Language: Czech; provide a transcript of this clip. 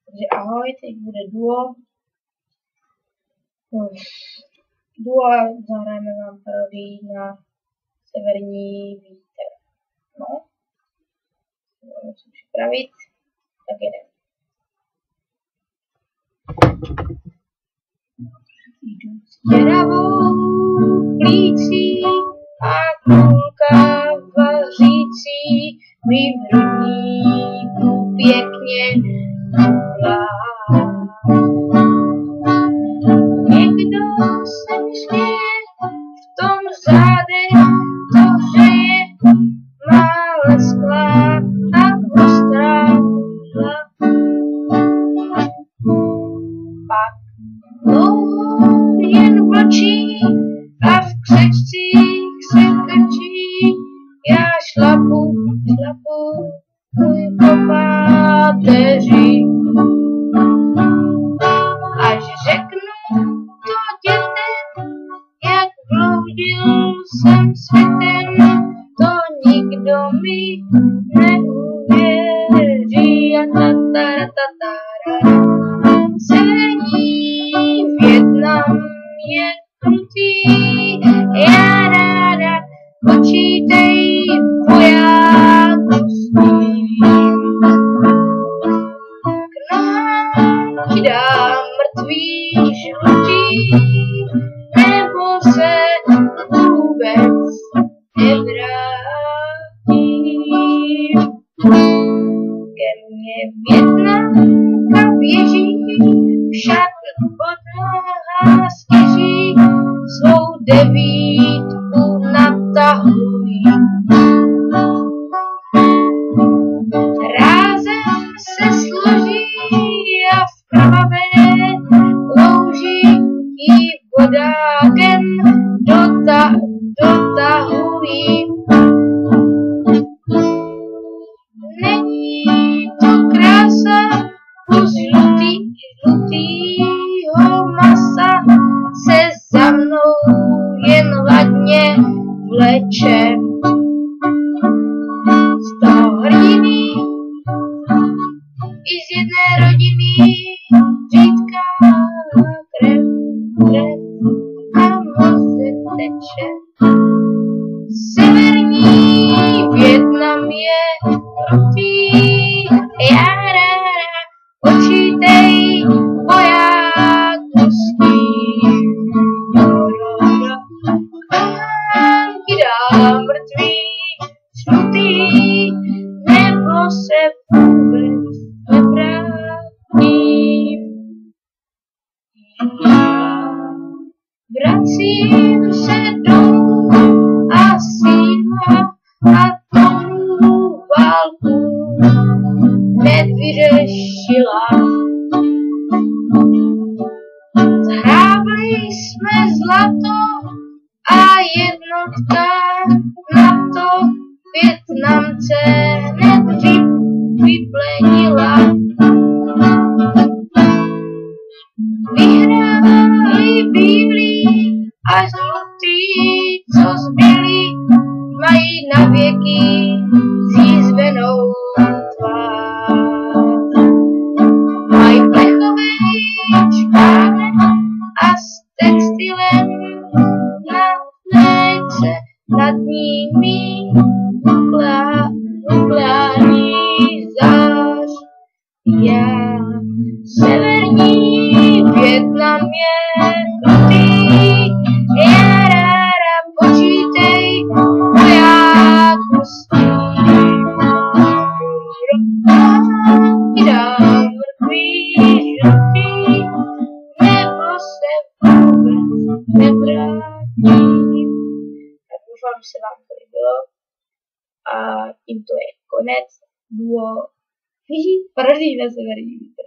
Takže ahoj, teď bude duo. Duo a zahrajeme vám parodii na Severní vítr. No, můžeme se připravit, tak jedeme. Jdu s děravou plící a kulka vařící mi v hrudníku pěkně kulá. Někdo se mi směje v tom zádech, to hřeje má lesklá a ostrá kudla. Pak dlouho jen vlčí a v křečcích se krčí, já šlapu po páteři. Až řeknu to dětem, jak bloudil jsem světem, to nikdo mi neuvěří. A tataratara. Severní Vietnam je krutý, já ráda počítej vojáku s ním. K nohám ti dám mrtvý žlutý, nebo se vůbec nevrátí. Ke mně Vietnamka běží, však pod noha stěží, svou devítku natahují. Rázem se složí a v krvavé louži jí vodákem dotahují. Není to krása, kus žlutýho masa se za mnou jen ladně vleče. Z toho hrdiny i z jedné rodiny řídká krev a mozek teče. Severní Vietnam je krutý, já ráda počítej vojáku s ním. K ti dám mrtvý žlutý, nebo se vůbec nevrátím. Vracím se domů a síla a tomu válku nevyřešila. Zhrábli jsme zlato a jednotka na to Vietnamce hned vyplenila. Vyhráli bílí a žlutý, co zbyli, mají navěky zjízvenou tvář. Mají plechový čpánek a s textilem na vléce nad nimi nukleární zář. Já severní Vietnam je krutý, já ráda počítej vojáku s ním. Ti dám mrtvý žlutý, nebo se vůbec nevrátím. Tak doufám, že se vám to líbilo. A tímto je konec duo parodii na Severní vítr.